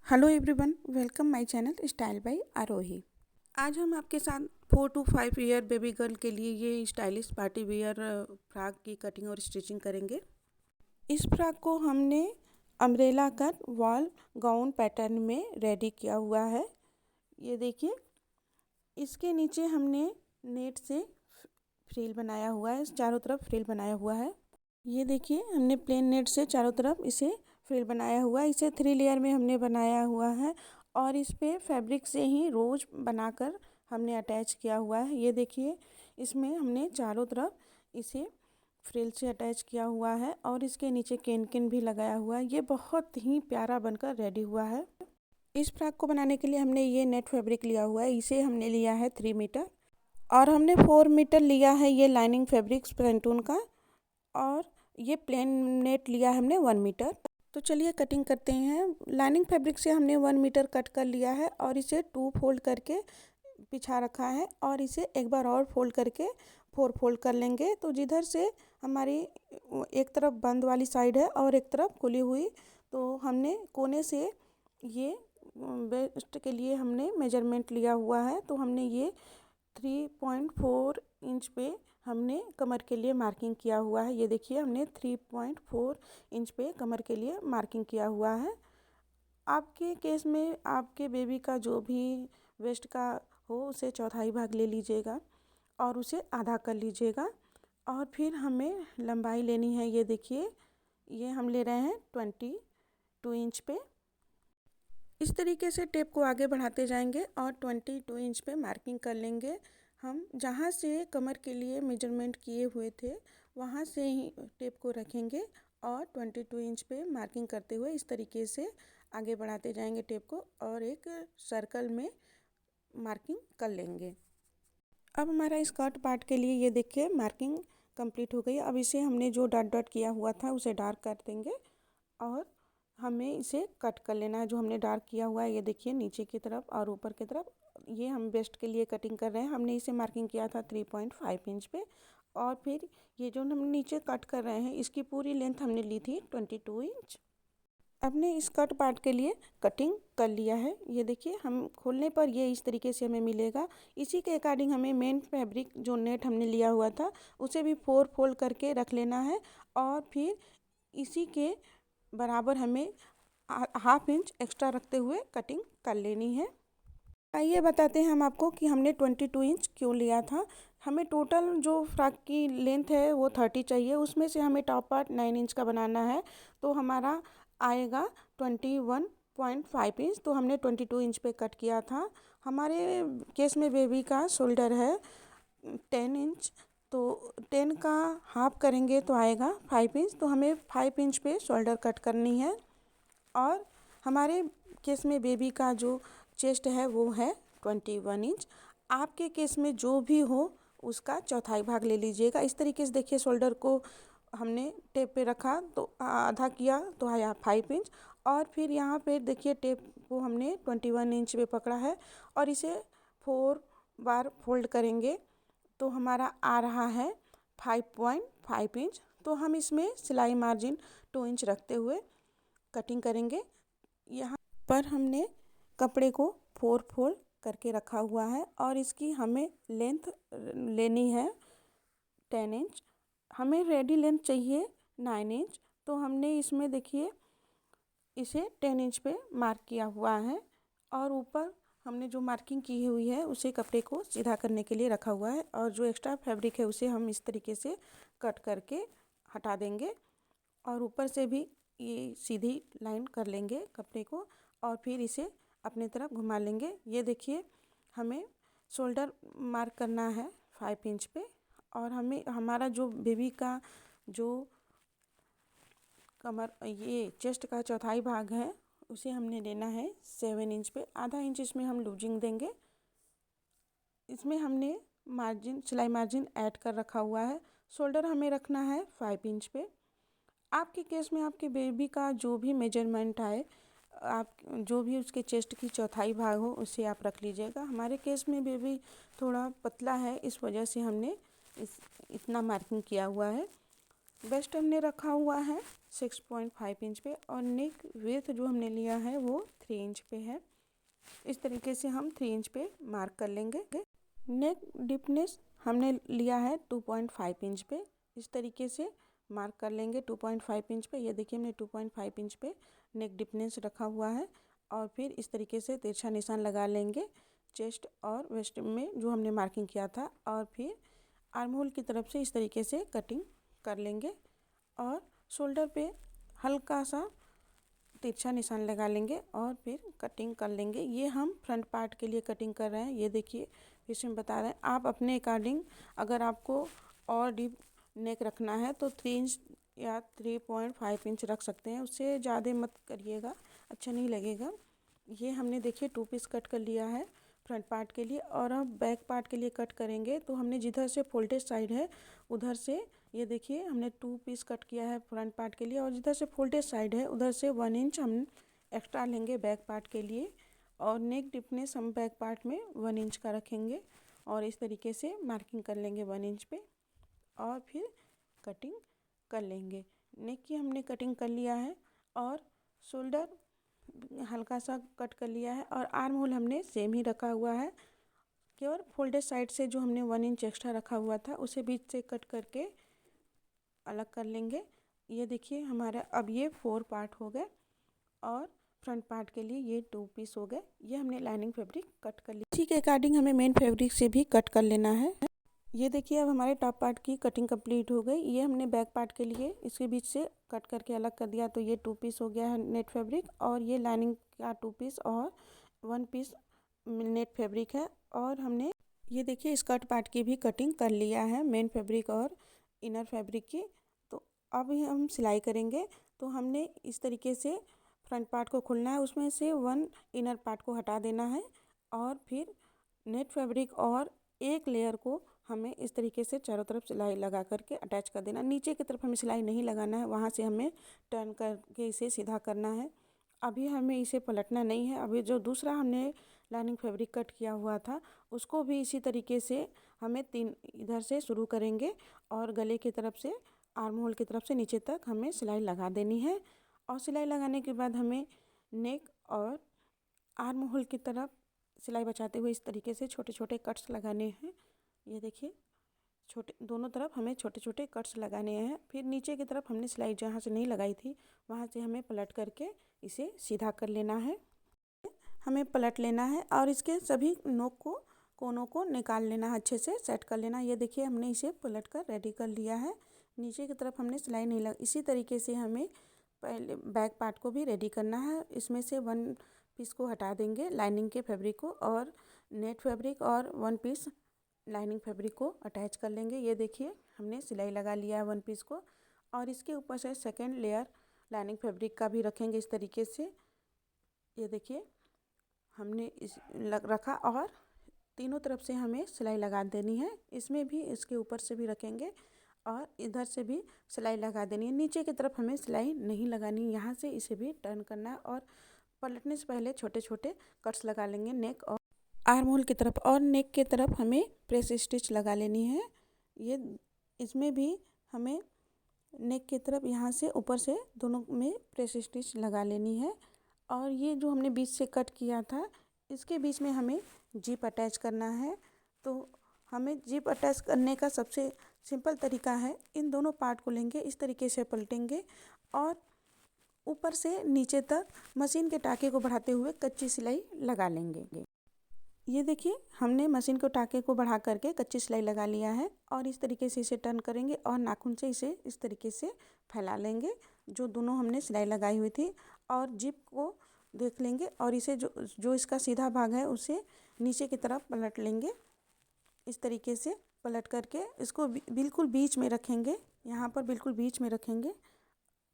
Hello everyone, welcome my channel style by Aarohi. आज हम आपके साथ 4 to 5 ईयर बेबी गर्ल के लिए ये स्टाइलिश पार्टी वियर फ्रॉक की कटिंग और स्टिचिंग करेंगे। इस फ्रॉक को हमने umbrella cut wall gown pattern में रेडी किया हुआ है। ये देखिए, इसके नीचे हमने नेट से फ्रिल बनाया हुआ है, चारों तरफ फ्रिल बनाया हुआ है। ये देखिए, हमने प्लेन नेट से चारों तरफ इसे फ्रिल बनाया हुआ है। इसे 3 लेयर में हमने बनाया हुआ है और इस पे फैब्रिक से ही रोज बनाकर हमने अटैच किया हुआ है। ये देखिए, इसमें हमने चारों तरफ इसे फ्रिल से अटैच किया हुआ है और इसके नीचे केन भी लगाया हुआ है। ये बहुत ही प्यारा बनकर रेडी हुआ है। इस फ्रॉक को बनाने के लिए हमने ये नेट फैब्रिक लिया हुआ है। इसे हमने लिया है 3 मीटर और हमने 4 मीटर लिया है ये लाइनिंग फैब्रिक पैंटून का, और ये प्लेन नेट लिया है हमने 1 मीटर। तो चलिए कटिंग करते हैं। लाइनिंग फैब्रिक से हमने 1 मीटर कट कर लिया है और इसे 2 फोल्ड करके बिछा रखा है और इसे एक बार और फोल्ड करके 4 फोल्ड कर लेंगे। तो जिधर से हमारी एक तरफ बंद वाली साइड है और एक तरफ खुली हुई, तो हमने कोने से ये वेस्ट के लिए हमने मेजरमेंट लिया हुआ है। तो हमने ये 3.4 इंच पे हमने कमर के लिए मार्किंग किया हुआ है। ये देखिए, हमने 3.4 इंच पे कमर के लिए मार्किंग किया हुआ है। आपके केस में आपके बेबी का जो भी वेस्ट का हो उसे चौथाई भाग ले लीजिएगा और उसे आधा कर लीजिएगा। और फिर हमें लंबाई लेनी है। ये देखिए, ये हम ले रहे हैं 22 इंच पे। इस तरीके से टेप को आगे बढ़ाते जाएंगे और 22 इंच पे मार्किंग कर लेंगे। हम जहाँ से कमर के लिए मेजरमेंट किए हुए थे वहाँ से ही टेप को रखेंगे और 22 इंच पे मार्किंग करते हुए इस तरीके से आगे बढ़ाते जाएंगे टेप को और एक सर्कल में मार्किंग कर लेंगे। अब हमारा स्कर्ट पार्ट के लिए ये देखिए मार्किंग कंप्लीट हो गई। अब इसे हमने जो डॉट डॉट किया हुआ था उसे डार्क कर देंगे और हमें इसे कट कर लेना है। जो हमने डार्क किया हुआ है, ये देखिए, नीचे की तरफ और ऊपर की तरफ, ये हम वेस्ट के लिए कटिंग कर रहे हैं। हमने इसे मार्किंग किया था 3.5 इंच पे और फिर ये जो हम नीचे कट कर रहे हैं इसकी पूरी लेंथ हमने ली थी 22 इंच। हमने इस कट पार्ट के लिए कटिंग कर लिया है। ये देखिए, हम खोलने पर ये इस तरीके से हमें मिलेगा। इसी के अकॉर्डिंग हमें मेन फैब्रिक जो नेट हमने लिया हुआ था उसे भी 4 फोल्ड करके रख लेना है और फिर इसी के बराबर हमें हाफ इंच एक्स्ट्रा रखते हुए कटिंग कर लेनी है। आइए बताते हैं हम आपको कि हमने 22 इंच क्यों लिया था। हमें टोटल जो फ्रॉक की लेंथ है वो 30 चाहिए, उसमें से हमें टॉप पार्ट 9 इंच का बनाना है। तो हमारा आएगा 21.5 इंच। तो हमने 22 इंच पे कट किया था। हमारे केस में बेबी का शोल्डर है 10 इंच, तो 10 का हाफ करेंगे तो आएगा 5 इंच। तो हमें 5 इंच पे शोल्डर कट करनी है। और हमारे केस में बेबी का जो चेस्ट है वो है 21 इंच। आपके केस में जो भी हो उसका चौथाई भाग ले लीजिएगा। इस तरीके से देखिए, शोल्डर को हमने टेप पे रखा तो आधा किया तो आया 5 इंच और फिर यहाँ पे देखिए टेप को हमने 21 इंच पे पकड़ा है और इसे 4 बार फोल्ड करेंगे तो हमारा आ रहा है 5.5 इंच। तो हम इसमें सिलाई मार्जिन 2 इंच रखते हुए कटिंग करेंगे। यहाँ पर हमने कपड़े को 4 फोल्ड करके रखा हुआ है और इसकी हमें लेंथ लेनी है 10 इंच। हमें रेडी लेंथ चाहिए 9 इंच। तो हमने इसमें देखिए इसे 10 इंच पे मार्क किया हुआ है और ऊपर हमने जो मार्किंग की हुई है उसे कपड़े को सीधा करने के लिए रखा हुआ है और जो एक्स्ट्रा फैब्रिक है उसे हम इस तरीके से कट करके हटा देंगे और ऊपर से भी ये सीधी लाइन कर लेंगे कपड़े को और फिर इसे अपने तरफ घुमा लेंगे। ये देखिए, हमें शोल्डर मार्क करना है 5 इंच पे और हमें हमारा जो बेबी का जो कमर ये चेस्ट का चौथाई भाग है उसे हमने लेना है 7 इंच पे। आधा इंच इसमें हम लूजिंग देंगे। इसमें हमने मार्जिन सिलाई मार्जिन ऐड कर रखा हुआ है। शोल्डर हमें रखना है 5 इंच पे। आपके केस में आपके बेबी का जो भी मेजरमेंट आए, आप जो भी उसके चेस्ट की चौथाई भाग हो उसे आप रख लीजिएगा। हमारे केस में बेबी थोड़ा पतला है, इस वजह से हमने इतना मार्किंग किया हुआ है। वेस्ट हमने रखा हुआ है 6.5 इंच पे और नेक विड्थ जो हमने लिया है वो 3 इंच पे है। इस तरीके से हम 3 इंच पे मार्क कर लेंगे। नेक डीपनेस हमने लिया है 2.5 इंच पे। इस तरीके से मार्क कर लेंगे 2.5 इंच पे। ये देखिए हमने 2.5 इंच पे नेक डीपनेस रखा हुआ है और फिर इस तरीके से तिरछा निशान लगा लेंगे चेस्ट और वेस्ट में जो हमने मार्किंग किया था, और फिर आर्म होल की तरफ से इस तरीके से कटिंग कर लेंगे और शोल्डर पे हल्का सा तिरछा निशान लगा लेंगे और फिर कटिंग कर लेंगे। ये हम फ्रंट पार्ट के लिए कटिंग कर रहे हैं। ये देखिए फिर से हम बता रहे हैं, आप अपने अकॉर्डिंग अगर आपको और डीप नेक रखना है तो 3 इंच या 3.5 इंच रख सकते हैं, उससे ज़्यादा मत करिएगा, अच्छा नहीं लगेगा। ये हमने देखिए 2 पीस कट कर लिया है फ्रंट पार्ट के लिए। और अब बैक पार्ट के लिए कट करेंगे तो हमने जिधर से फोल्डेड साइड है उधर से, ये देखिए हमने 2 पीस कट किया है फ्रंट पार्ट के लिए और जिधर से फोल्डेड साइड है उधर से 1 इंच हम एक्स्ट्रा लेंगे बैक पार्ट के लिए। और नेक डिपनेस हम बैक पार्ट में 1 इंच का रखेंगे और इस तरीके से मार्किंग कर लेंगे 1 इंच पे और फिर कटिंग कर लेंगे। नेक की हमने कटिंग कर लिया है और शोल्डर हल्का सा कट कर लिया है और आर्म होल हमने सेम ही रखा हुआ है। केवल फोल्डेड साइड से जो हमने 1 इंच एक्स्ट्रा रखा हुआ था उसे बीच से कट करके अलग कर लेंगे। ये देखिए हमारा अब ये 4 पार्ट हो गए और फ्रंट पार्ट के लिए ये 2 पीस हो गए। ये हमने लाइनिंग फैब्रिक कट कर ली। इसी के अकॉर्डिंग हमें मेन फैब्रिक से भी कट कर लेना है। ये देखिए अब हमारे टॉप पार्ट की कटिंग कंप्लीट हो गई। ये हमने बैक पार्ट के लिए इसके बीच से कट करके अलग कर दिया तो ये 2 पीस हो गया है नेट फैब्रिक, और ये लाइनिंग का 2 पीस और 1 पीस नेट फैब्रिक है। और हमने ये देखिए स्कर्ट पार्ट की भी कटिंग कर लिया है मेन फैब्रिक और इनर फैब्रिक की। तो अब हम सिलाई करेंगे। तो हमने इस तरीके से फ्रंट पार्ट को खोलना है, उसमें से 1 इनर पार्ट को हटा देना है और फिर नेट फैब्रिक और एक लेयर को हमें इस तरीके से चारों तरफ सिलाई लगा करके अटैच कर देना। नीचे की तरफ हमें सिलाई नहीं लगाना है, वहाँ से हमें टर्न करके इसे सीधा करना है। अभी हमें इसे पलटना नहीं है। अभी जो दूसरा हमने लाइनिंग फैब्रिक कट किया हुआ था उसको भी इसी तरीके से हमें 3 इधर से शुरू करेंगे और गले की तरफ से आर्म होल की तरफ से नीचे तक हमें सिलाई लगा देनी है। और सिलाई लगाने के बाद हमें नेक और आर्म होल की तरफ सिलाई बचाते हुए इस तरीके से छोटे छोटे कट्स लगाने हैं। ये देखिए छोटे दोनों तरफ हमें छोटे छोटे कट्स लगाने हैं। फिर नीचे की तरफ हमने सिलाई जहाँ से नहीं लगाई थी वहाँ से हमें पलट करके इसे सीधा कर लेना है। हमें पलट लेना है और इसके सभी नोक को कोनों को निकाल लेना है, अच्छे से सेट कर लेना। ये देखिए हमने इसे पलट कर रेडी कर लिया है। नीचे की तरफ हमने सिलाई नहीं लगा। इसी तरीके से हमें पहले बैक पार्ट को भी रेडी करना है। इसमें से 1 पीस को हटा देंगे लाइनिंग के फैब्रिक को और नेट फैब्रिक और 1 पीस लाइनिंग फैब्रिक को अटैच कर लेंगे। ये देखिए हमने सिलाई लगा लिया है 1 पीस को और इसके ऊपर से सेकेंड लेयर लाइनिंग फैब्रिक का भी रखेंगे इस तरीके से। ये देखिए हमने इस रखा और तीनों तरफ से हमें सिलाई लगा देनी है। इसमें भी इसके ऊपर से भी रखेंगे और इधर से भी सिलाई लगा देनी है। नीचे की तरफ हमें सिलाई नहीं लगानी, यहाँ से इसे भी टर्न करना है और पलटने से पहले छोटे छोटे कट्स लगा लेंगे नेक और आर्म होल की तरफ। और नेक की तरफ हमें प्रेस स्टिच लगा लेनी है। ये इसमें भी हमें नेक की तरफ यहाँ से ऊपर से दोनों में प्रेस स्टिच लगा लेनी है। और ये जो हमने बीच से कट किया था इसके बीच में हमें जिप अटैच करना है। तो हमें जिप अटैच करने का सबसे सिंपल तरीका है, इन दोनों पार्ट को लेंगे इस तरीके से पलटेंगे और ऊपर से नीचे तक मशीन के टाँके को बढ़ाते हुए कच्ची सिलाई लगा लेंगे। ये देखिए हमने मशीन के टाँके को बढ़ा करके कच्ची सिलाई लगा लिया है और इस तरीके से इसे टर्न करेंगे और नाखून से इसे इस तरीके से फैला लेंगे जो दोनों हमने सिलाई लगाई हुई थी। और जिप को देख लेंगे और इसे जो इसका सीधा भाग है उसे नीचे की तरफ पलट लेंगे। इस तरीके से पलट करके इसको बिल्कुल बीच में रखेंगे, यहाँ पर बिल्कुल बीच में रखेंगे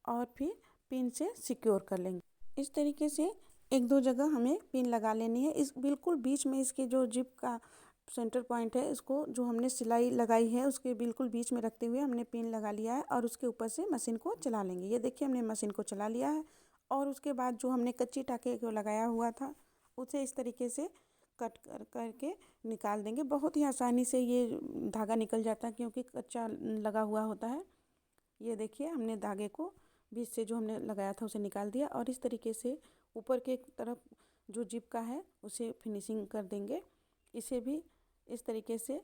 और फिर पिन से सिक्योर कर लेंगे। इस तरीके से 1-2 जगह हमें पिन लगा लेनी है। इस बिल्कुल बीच में इसके जो जिप का सेंटर पॉइंट है इसको जो हमने सिलाई लगाई है उसके बिल्कुल बीच में रखते हुए हमने पिन लगा लिया है और उसके ऊपर से मशीन को चला लेंगे। ये देखिए हमने मशीन को चला लिया है और उसके बाद जो हमने कच्ची टाँके को लगाया हुआ था उसे इस तरीके से कट करके निकाल देंगे। बहुत ही आसानी से ये धागा निकल जाता है क्योंकि कच्चा लगा हुआ होता है। ये देखिए हमने धागे को बीच से जो हमने लगाया था उसे निकाल दिया और इस तरीके से ऊपर के तरफ जो जिप का है उसे फिनिशिंग कर देंगे। इसे भी इस तरीके से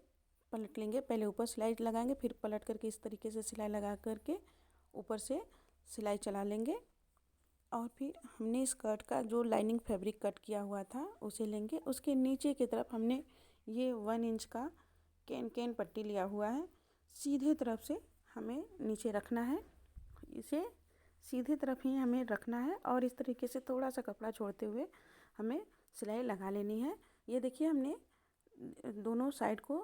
पलट लेंगे, पहले ऊपर सिलाई लगाएंगे फिर पलट करके इस तरीके से सिलाई लगा करके ऊपर से सिलाई चला लेंगे। और फिर हमने स्कर्ट का जो लाइनिंग फैब्रिक कट किया हुआ था उसे लेंगे। उसके नीचे की तरफ हमने ये 1 इंच का कैन पट्टी लिया हुआ है, सीधे तरफ से हमें नीचे रखना है। इसे सीधे तरफ ही हमें रखना है और इस तरीके से थोड़ा सा कपड़ा छोड़ते हुए हमें सिलाई लगा लेनी है। ये देखिए हमने दोनों साइड को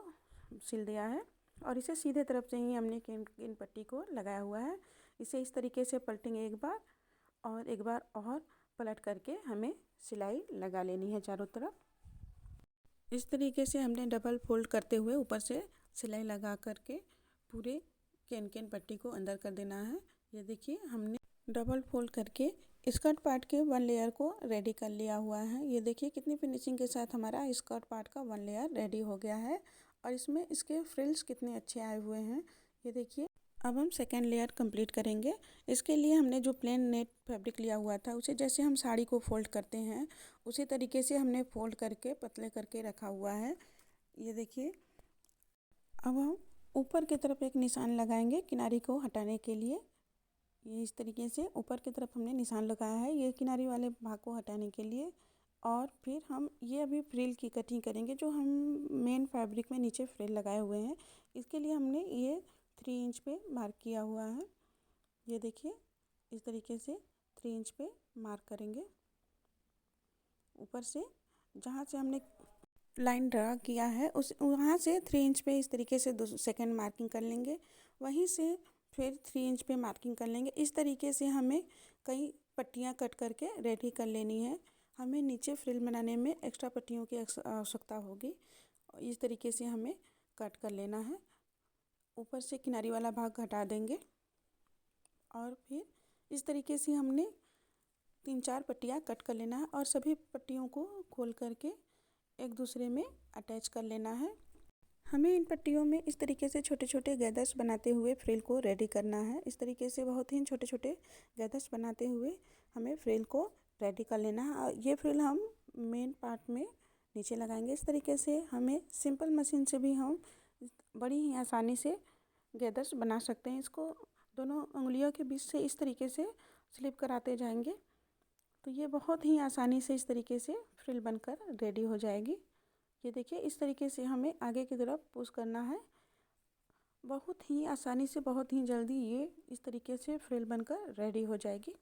सिल दिया है और इसे सीधे तरफ से ही हमने कैन पट्टी को लगाया हुआ है। इसे इस तरीके से पलटेंगे एक बार और पलट करके हमें सिलाई लगा लेनी है चारों तरफ। इस तरीके से हमने डबल फोल्ड करते हुए ऊपर से सिलाई लगा करके पूरे कैन पट्टी को अंदर कर देना है। ये देखिए हमने डबल फोल्ड करके स्कर्ट पार्ट के 1 लेयर को रेडी कर लिया हुआ है। ये देखिए कितनी फिनिशिंग के साथ हमारा स्कर्ट पार्ट का 1 लेयर रेडी हो गया है और इसमें इसके फ्रिल्स कितने अच्छे आए हुए हैं। ये देखिए अब हम सेकेंड लेयर कंप्लीट करेंगे। इसके लिए हमने जो प्लेन नेट फैब्रिक लिया हुआ था उसे जैसे हम साड़ी को फोल्ड करते हैं उसी तरीके से हमने फोल्ड करके पतले करके रखा हुआ है। ये देखिए अब हम ऊपर की तरफ एक निशान लगाएंगे किनारी को हटाने के लिए। ये इस तरीके से ऊपर की तरफ हमने निशान लगाया है ये किनारी वाले भाग को हटाने के लिए। और फिर हम ये अभी फ्रिल की कटिंग करेंगे जो हम मेन फैब्रिक में नीचे फ्रिल लगाए हुए हैं। इसके लिए हमने ये 3 इंच पे मार्क किया हुआ है। ये देखिए इस तरीके से 3 इंच पे मार्क करेंगे। ऊपर से जहाँ से हमने लाइन ड्रा किया है उस वहाँ से 3 इंच पे इस तरीके से सेकेंड मार्किंग कर लेंगे। वहीं से फिर 3 इंच पे मार्किंग कर लेंगे। इस तरीके से हमें कई पट्टियाँ कट करके रेडी कर लेनी है। हमें नीचे फ्रिल बनाने में एक्स्ट्रा पट्टियों की आवश्यकता होगी। इस तरीके से हमें कट कर लेना है। ऊपर से किनारी वाला भाग हटा देंगे और फिर इस तरीके से हमने 3-4 पट्टियाँ कट कर लेना है और सभी पट्टियों को खोल करके एक दूसरे में अटैच कर लेना है। हमें इन पट्टियों में इस तरीके से छोटे छोटे गैदर्स बनाते हुए फ्रिल को रेडी करना है। इस तरीके से बहुत ही छोटे छोटे गैदर्स बनाते हुए हमें फ्रिल को रेडी कर लेना है। ये फ्रिल हम मेन पार्ट में नीचे लगाएंगे। इस तरीके से हमें सिंपल मशीन से भी हम बड़ी ही आसानी से गैदर्स बना सकते हैं। इसको दोनों उंगलियों के बीच से इस तरीके से स्लिप कराते जाएंगे तो ये बहुत ही आसानी से इस तरीके से फ्रिल बनकर रेडी हो जाएगी। ये देखिए इस तरीके से हमें आगे की तरफ पुश करना है। बहुत ही आसानी से बहुत ही जल्दी ये इस तरीके से फ्रिल बनकर रेडी हो जाएगी।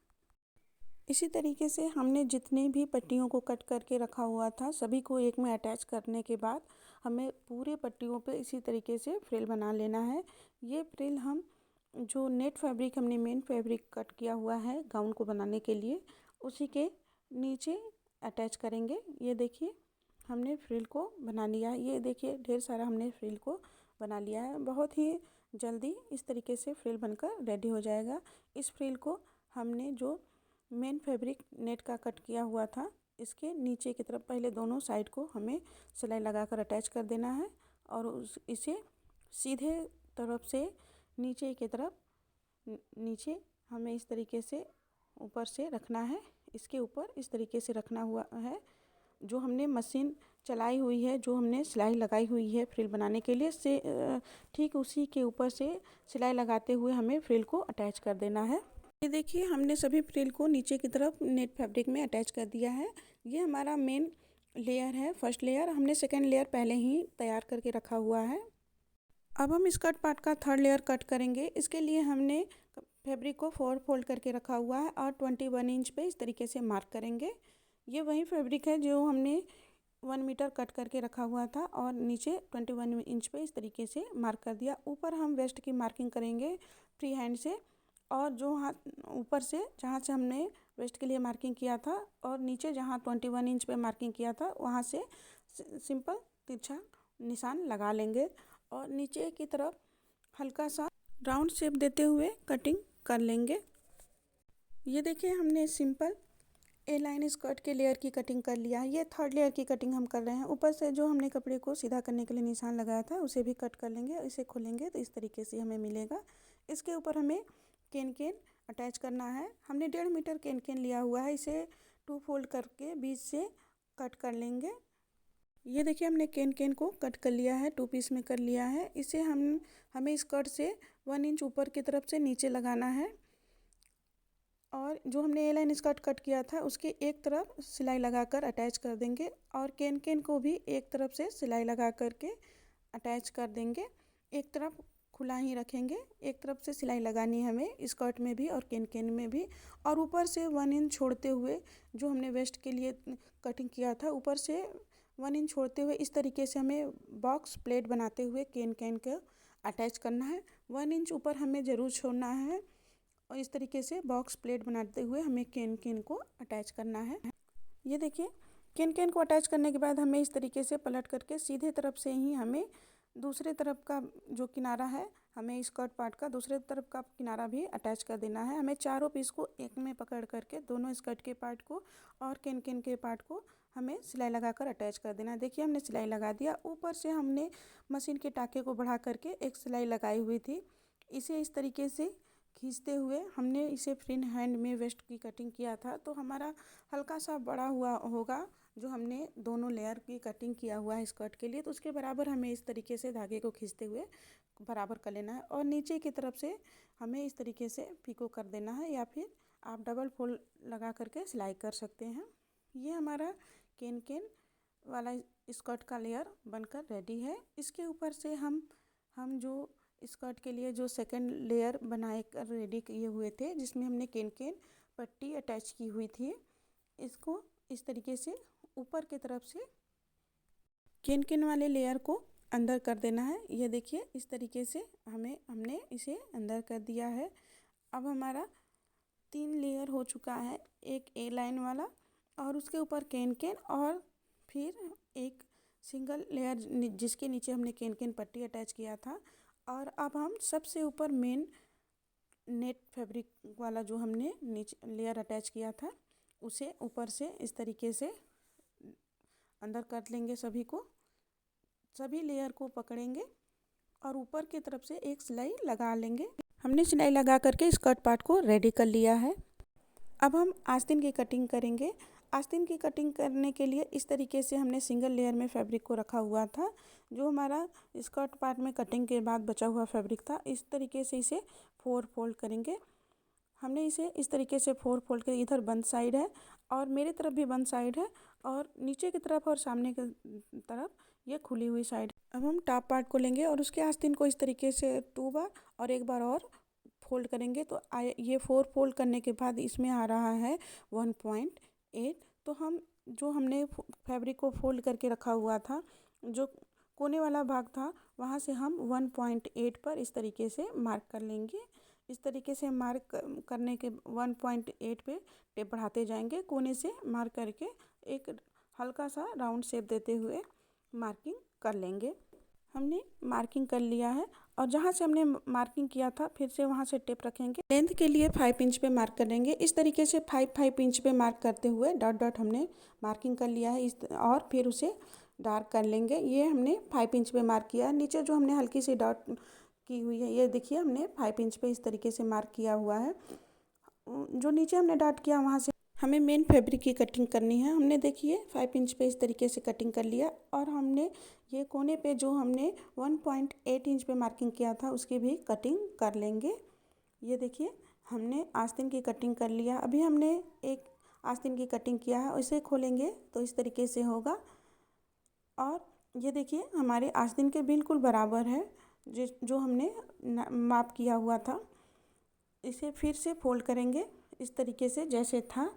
इसी तरीके से हमने जितनी भी पट्टियों को कट करके रखा हुआ था सभी को एक में अटैच करने के बाद हमें पूरे पट्टियों पे इसी तरीके से फ्रिल बना लेना है। ये फ्रिल हम जो नेट फैब्रिक हमने मेन फैब्रिक कट किया हुआ है गाउन को बनाने के लिए उसी के नीचे अटैच करेंगे। ये देखिए हमने फ्रिल को बना लिया है। ये देखिए ढेर सारा हमने फ्रिल को बना लिया है। बहुत ही जल्दी इस तरीके से फ्रिल बनकर रेडी हो जाएगा। इस फ्रिल को हमने जो मेन फैब्रिक नेट का कट किया हुआ था इसके नीचे की तरफ पहले दोनों साइड को हमें सिलाई लगाकर अटैच कर देना है और इसे सीधे तरफ से नीचे की तरफ नीचे हमें इस तरीके से ऊपर से रखना है। इसके ऊपर इस तरीके से रखना हुआ है। जो हमने मशीन चलाई हुई है जो हमने सिलाई लगाई हुई है फ्रिल बनाने के लिए से ठीक उसी के ऊपर से सिलाई लगाते हुए हमें फ्रिल को अटैच कर देना है। ये देखिए हमने सभी फ्रिल को नीचे की तरफ नेट फैब्रिक में अटैच कर दिया है। ये हमारा मेन लेयर है, फर्स्ट लेयर। हमने सेकेंड लेयर पहले ही तैयार करके रखा हुआ है। अब हम स्कर्ट पार्ट का थर्ड लेयर कट करेंगे। इसके लिए हमने फैब्रिक को 4 फोल्ड करके रखा हुआ है और 21 इंच पे इस तरीके से मार्क करेंगे। ये वही फैब्रिक है जो हमने 1 मीटर कट करके रखा हुआ था और नीचे 21 इंच पे इस तरीके से मार्क कर दिया। ऊपर हम वेस्ट की मार्किंग करेंगे फ्री हैंड से और जो हाथ ऊपर से जहाँ से हमने वेस्ट के लिए मार्किंग किया था और नीचे जहाँ 21 इंच पे मार्किंग किया था वहाँ से सिंपल तिरछा निशान लगा लेंगे और नीचे की तरफ हल्का सा राउंड शेप देते हुए कटिंग कर लेंगे। ये देखिए हमने सिंपल ए लाइन स्कर्ट के लेयर की कटिंग कर लिया है। ये थर्ड लेयर की कटिंग हम कर रहे हैं। ऊपर से जो हमने कपड़े को सीधा करने के लिए निशान लगाया था उसे भी कट कर लेंगे। इसे खोलेंगे तो इस तरीके से हमें मिलेगा। इसके ऊपर हमें केन केन अटैच करना है। हमने 1.5 मीटर केन केन लिया हुआ है, इसे 2 फोल्ड करके बीच से कट कर लेंगे। ये देखिए हमने केन केन को कट कर लिया है, 2 पीस में कर लिया है। इसे हमें स्कर्ट से 1 इंच ऊपर की तरफ से नीचे लगाना है और जो हमने ए लाइन स्कर्ट कट किया था उसके एक तरफ सिलाई लगाकर अटैच कर देंगे और केन केन को भी एक तरफ से सिलाई लगा करके अटैच कर देंगे। एक तरफ खुला ही रखेंगे, एक तरफ से सिलाई लगानी है हमें स्कर्ट में भी और केन केन में भी। और ऊपर से 1 इंच छोड़ते हुए जो हमने वेस्ट के लिए कटिंग किया था, ऊपर से 1 इंच छोड़ते हुए इस तरीके से हमें बॉक्स प्लेट बनाते हुए केन केन को अटैच करना है। 1 इंच ऊपर हमें ज़रूर छोड़ना है और इस तरीके से बॉक्स प्लेट बनाते हुए हमें केन केन को अटैच करना है। ये देखिए केन केन को अटैच करने के बाद हमें इस तरीके से पलट करके सीधे तरफ से ही हमें दूसरे तरफ का जो किनारा है, हमें स्कर्ट पार्ट का दूसरे तरफ का किनारा भी अटैच कर देना है। हमें चारों पीस को एक में पकड़ करके दोनों स्कर्ट के पार्ट को और केन केन के पार्ट को हमें सिलाई लगाकर अटैच कर देना है। देखिए हमने सिलाई लगा दिया। ऊपर से हमने मशीन के टाँके को बढ़ा करके एक सिलाई लगाई हुई थी। इसे इस तरीके से खींचते हुए हमने इसे फ्री हैंड में वेस्ट की कटिंग किया था, तो हमारा हल्का सा बड़ा हुआ होगा जो हमने दोनों लेयर की कटिंग किया हुआ है स्कर्ट के लिए। तो उसके बराबर हमें इस तरीके से धागे को खींचते हुए बराबर कर लेना है और नीचे की तरफ से हमें इस तरीके से पिको कर देना है या फिर आप डबल फोल्ड लगा करके सिलाई कर सकते हैं। ये हमारा केन केन वाला स्कर्ट का लेयर बनकर रेडी है। इसके ऊपर से हम जो स्कर्ट के लिए जो सेकंड लेयर बनाए कर रेडी किए हुए थे, जिसमें हमने केन केन पट्टी अटैच की हुई थी, इसको इस तरीके से ऊपर की तरफ से केन केन वाले लेयर को अंदर कर देना है। ये देखिए इस तरीके से हमने इसे अंदर कर दिया है। अब हमारा 3 लेयर हो चुका है, एक ए लाइन वाला और उसके ऊपर केन केन और फिर एक सिंगल लेयर जिसके नीचे हमने केन केन पट्टी अटैच किया था। और अब हम सबसे ऊपर मेन नेट फैब्रिक वाला जो हमने नीचे लेयर अटैच किया था, उसे ऊपर से इस तरीके से अंदर कर लेंगे। सभी लेयर को पकड़ेंगे और ऊपर की तरफ से एक सिलाई लगा लेंगे। हमने सिलाई लगा करके स्कर्ट पार्ट को रेडी कर लिया है। अब हम आस्तीन की कटिंग करेंगे। आस्तीन की कटिंग करने के लिए इस तरीके से हमने सिंगल लेयर में फैब्रिक को रखा हुआ था। जो हमारा स्कर्ट पार्ट में कटिंग के बाद बचा हुआ फैब्रिक था, इस तरीके से इसे 4 फोल्ड करेंगे। हमने इसे इस तरीके से 4 फोल्ड कर, इधर बंद साइड है और मेरे तरफ भी बंद साइड है और नीचे की तरफ और सामने की तरफ ये खुली हुई साइड। अब हम टॉप पार्ट को लेंगे और उसके आस्तीन को इस तरीके से 2 बार और एक बार और फोल्ड करेंगे। तो ये 4 फोल्ड करने के बाद इसमें आ रहा है 1.8। तो हमने फैब्रिक को फोल्ड करके रखा हुआ था, जो कोने वाला भाग था, वहाँ से हम 1.8 पर इस तरीके से मार्क कर लेंगे। इस तरीके से मार्क करने के 1.8 पे टेप बढ़ाते जाएंगे। कोने से मार्क करके एक हल्का सा राउंड शेप देते हुए मार्किंग कर लेंगे। हमने मार्किंग कर लिया है और जहाँ से हमने मार्किंग किया था फिर से वहाँ से टेप रखेंगे। लेंथ के लिए 5 इंच पे मार्क करेंगे। इस तरीके से 5 इंच पे मार्क करते हुए डॉट डॉट हमने मार्किंग कर लिया है और फिर उसे डार्क कर लेंगे। ये हमने 5 इंच पे मार्क किया है। नीचे जो हमने हल्की सी डॉट की हुई है, ये देखिए हमने 5 इंच पे इस तरीके से मार्क किया हुआ है। जो नीचे हमने डॉट किया वहाँ से हमें मेन फैब्रिक की कटिंग करनी है। हमने देखिए 5 इंच पे इस तरीके से कटिंग कर लिया और हमने ये कोने पे जो हमने 1.8 इंच पे मार्किंग किया था उसकी भी कटिंग कर लेंगे। ये देखिए हमने आस्तीन की कटिंग कर लिया। अभी हमने एक आस्तीन की कटिंग किया है, इसे खोलेंगे तो इस तरीके से होगा और ये देखिए हमारे आस्तीन के बिल्कुल बराबर है जो हमने माप किया हुआ था। इसे फिर से फोल्ड करेंगे इस तरीके से जैसे था।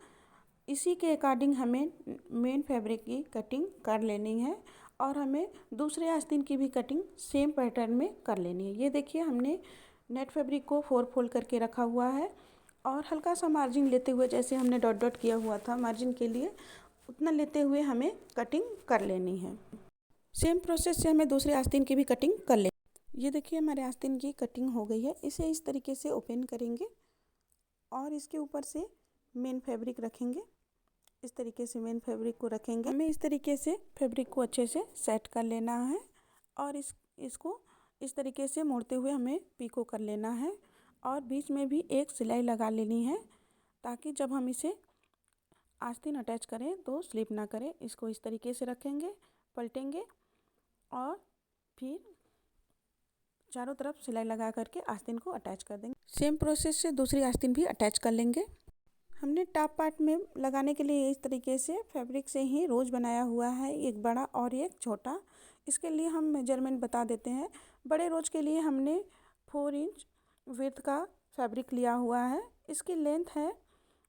इसी के अकॉर्डिंग हमें मेन फैब्रिक की कटिंग कर लेनी है और हमें दूसरे आस्तीन की भी कटिंग सेम पैटर्न में कर लेनी है। ये देखिए हमने नेट फैब्रिक को 4 फोल्ड करके रखा हुआ है और हल्का सा मार्जिन लेते हुए, जैसे हमने डॉट डॉट किया हुआ था मार्जिन के लिए, उतना लेते हुए हमें कटिंग कर लेनी है। सेम प्रोसेस से हमें दूसरे आस्तीन की भी कटिंग कर लेनी। ये देखिए हमारे आस्तीन की कटिंग हो गई है। इसे इस तरीके से ओपन करेंगे और इसके ऊपर से मेन फैब्रिक रखेंगे। इस तरीके से मेन फैब्रिक को रखेंगे। हमें इस तरीके से फैब्रिक को अच्छे से सेट कर लेना है और इसको इस तरीके से मोड़ते हुए हमें पीको कर लेना है। और बीच में भी एक सिलाई लगा लेनी है ताकि जब हम इसे आस्तीन अटैच करें तो स्लिप ना करे। इसको इस तरीके से रखेंगे, पलटेंगे और फिर चारों तरफ सिलाई लगा करके आस्तीन को अटैच कर देंगे। सेम प्रोसेस से दूसरी आस्तीन भी अटैच कर लेंगे। हमने टॉप पार्ट में लगाने के लिए इस तरीके से फैब्रिक से ही रोज बनाया हुआ है, एक बड़ा और एक छोटा। इसके लिए हम मेजरमेंट बता देते हैं। बड़े रोज के लिए हमने 4 इंच विड्थ का फैब्रिक लिया हुआ है। इसकी लेंथ है,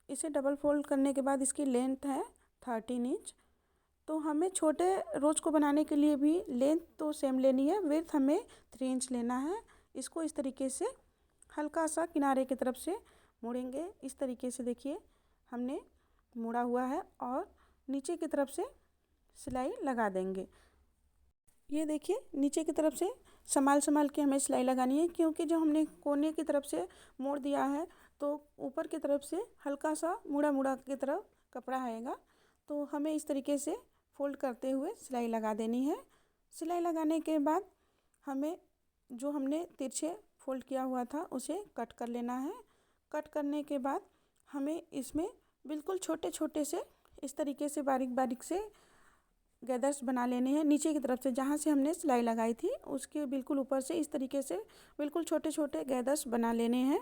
इसे डबल फोल्ड करने के बाद इसकी लेंथ है 13 इंच। तो हमें छोटे रोज को बनाने के लिए भी लेंथ तो सेम लेनी है, विड्थ हमें 3 इंच लेना है। इसको इस तरीके से हल्का सा किनारे की तरफ से मोड़ेंगे। इस तरीके से देखिए हमने मोड़ा हुआ है और नीचे की तरफ से सिलाई लगा देंगे। ये देखिए नीचे की तरफ से संभाल के हमें सिलाई लगानी है, क्योंकि जो हमने कोने की तरफ से मोड़ दिया है तो ऊपर की तरफ से हल्का सा मुड़ा की तरफ कपड़ा आएगा। तो हमें इस तरीके से फोल्ड करते हुए सिलाई लगा देनी है। सिलाई लगाने के बाद हमें जो हमने तिरछे फोल्ड किया हुआ था उसे कट कर लेना है। कट करने के बाद हमें इसमें बिल्कुल छोटे छोटे से इस तरीके से बारीक से गैदर्स बना लेने हैं। नीचे की तरफ से जहाँ से हमने सिलाई लगाई थी उसके बिल्कुल ऊपर से इस तरीके से बिल्कुल छोटे छोटे गैदर्स बना लेने हैं।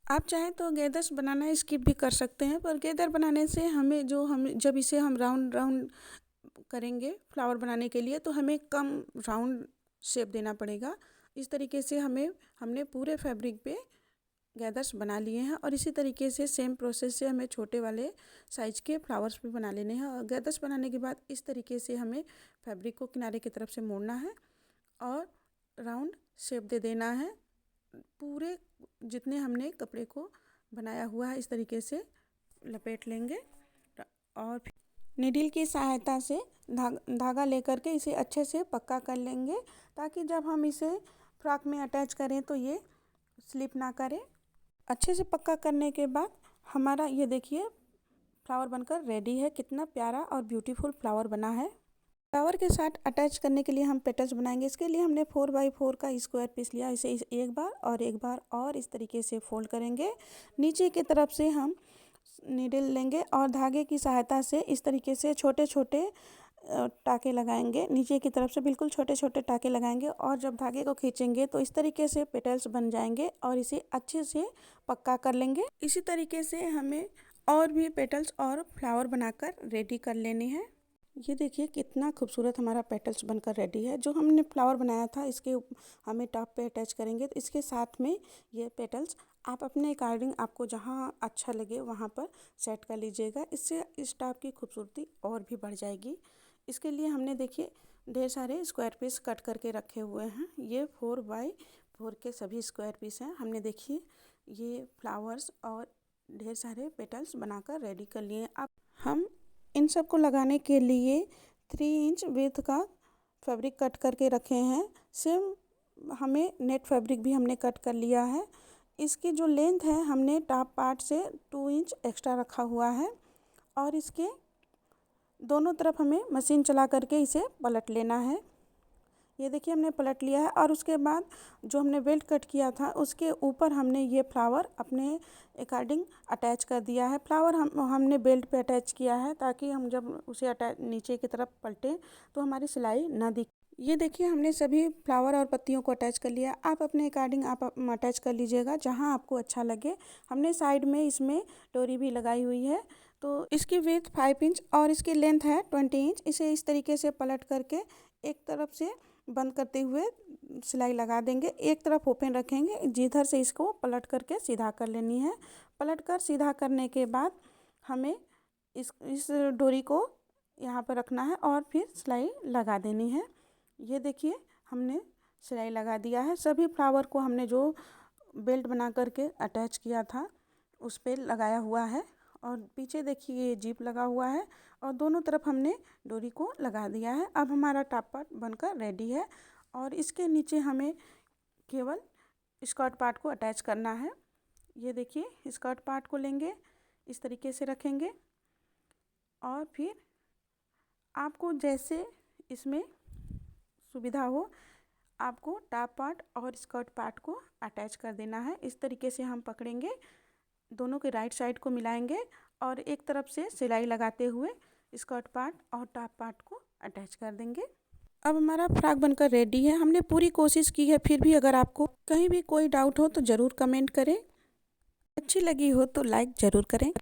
आप चाहें तो गैदर्स बनाना स्किप भी कर सकते हैं, पर गैदर बनाने से हमें जब इसे हम राउंड करेंगे फ्लावर बनाने के लिए तो हमें कम राउंड शेप देना पड़ेगा। इस तरीके से हमने पूरे फैब्रिक पे गैदर्स बना लिए हैं और इसी तरीके से सेम प्रोसेस से हमें छोटे वाले साइज़ के फ्लावर्स भी बना लेने हैं। और गैदर्स बनाने के बाद इस तरीके से हमें फैब्रिक को किनारे की तरफ से मोड़ना है और राउंड शेप दे देना है। पूरे जितने हमने कपड़े को बनाया हुआ है इस तरीके से लपेट लेंगे और नीडल की सहायता से धागा लेकर के इसे अच्छे से पक्का कर लेंगे, ताकि जब हम इसे फ्रॉक में अटैच करें तो ये स्लिप ना करे। अच्छे से पक्का करने के बाद हमारा ये देखिए फ्लावर बनकर रेडी है। कितना प्यारा और ब्यूटीफुल फ्लावर बना है। फ्लावर के साथ अटैच करने के लिए हम पेटल्स बनाएंगे। इसके लिए हमने 4x4 का स्क्वायर पीस लिया। इसे एक बार और इस तरीके से फोल्ड करेंगे। नीचे की तरफ से हम नीडल लेंगे और धागे की सहायता से इस तरीके से छोटे छोटे टाके लगाएंगे। नीचे की तरफ से बिल्कुल छोटे छोटे टाके लगाएंगे और जब धागे को खींचेंगे तो इस तरीके से पेटल्स बन जाएंगे और इसे अच्छे से पक्का कर लेंगे। इसी तरीके से हमें और भी पेटल्स और फ्लावर बनाकर रेडी कर लेने हैं। ये देखिए कितना खूबसूरत हमारा पेटल्स बनकर रेडी है। जो हमने फ्लावर बनाया था इसके हमें टॉप पे अटैच करेंगे, तो इसके साथ में ये पेटल्स आप अपने अकॉर्डिंग आपको जहाँ अच्छा लगे वहाँ पर सेट कर लीजिएगा। इससे इस टॉप की खूबसूरती और भी बढ़ जाएगी। इसके लिए हमने देखिए ढेर सारे स्क्वायर पीस कट करके रखे हुए हैं। ये 4x4 के सभी स्क्वायर पीस हैं। हमने देखिए ये फ्लावर्स और ढेर सारे पेटल्स बनाकर रेडी कर लिए। अब हम इन सब को लगाने के लिए 3 इंच विड्थ का फैब्रिक कट करके रखे हैं। सेम हमें नेट फैब्रिक भी हमने कट कर लिया है। इसकी जो लेंथ है हमने टॉप पार्ट से 2 इंच एक्स्ट्रा रखा हुआ है और इसके दोनों तरफ हमें मशीन चला करके इसे पलट लेना है। ये देखिए हमने पलट लिया है और उसके बाद जो हमने बेल्ट कट किया था उसके ऊपर हमने ये फ्लावर अपने अकॉर्डिंग अटैच कर दिया है। फ्लावर हमने बेल्ट पे अटैच किया है ताकि हम जब उसे अटैच नीचे की तरफ पलटें तो हमारी सिलाई ना दिखे। ये देखिए हमने सभी फ्लावर और पत्तियों को अटैच कर लिया। आप अपने अकॉर्डिंग आप अटैच कर लीजिएगा जहाँ आपको अच्छा लगे। हमने साइड में इसमें डोरी भी लगाई हुई है। तो इसकी विड्थ 5 इंच और इसकी लेंथ है 20 इंच। इसे इस तरीके से पलट करके एक तरफ से बंद करते हुए सिलाई लगा देंगे, एक तरफ ओपन रखेंगे। जिधर से इसको पलट करके सीधा कर लेनी है। पलट कर सीधा करने के बाद हमें इस डोरी को यहाँ पर रखना है और फिर सिलाई लगा देनी है। ये देखिए हमने सिलाई लगा दिया है। सभी फ्लावर को हमने जो बेल्ट बना करके अटैच किया था उस पर लगाया हुआ है और पीछे देखिए ये जिप लगा हुआ है और दोनों तरफ हमने डोरी को लगा दिया है। अब हमारा टॉप पार्ट बनकर रेडी है और इसके नीचे हमें केवल स्कर्ट पार्ट को अटैच करना है। ये देखिए स्कर्ट पार्ट को लेंगे, इस तरीके से रखेंगे और फिर आपको जैसे इसमें सुविधा हो आपको टॉप पार्ट और स्कर्ट पार्ट को अटैच कर देना है। इस तरीके से हम पकड़ेंगे, दोनों के राइट साइड को मिलाएंगे और एक तरफ से सिलाई लगाते हुए स्कर्ट पार्ट और टॉप पार्ट को अटैच कर देंगे। अब हमारा फ्रॉक बनकर रेडी है। हमने पूरी कोशिश की है, फिर भी अगर आपको कहीं भी कोई डाउट हो तो ज़रूर कमेंट करें। अच्छी लगी हो तो लाइक ज़रूर करें।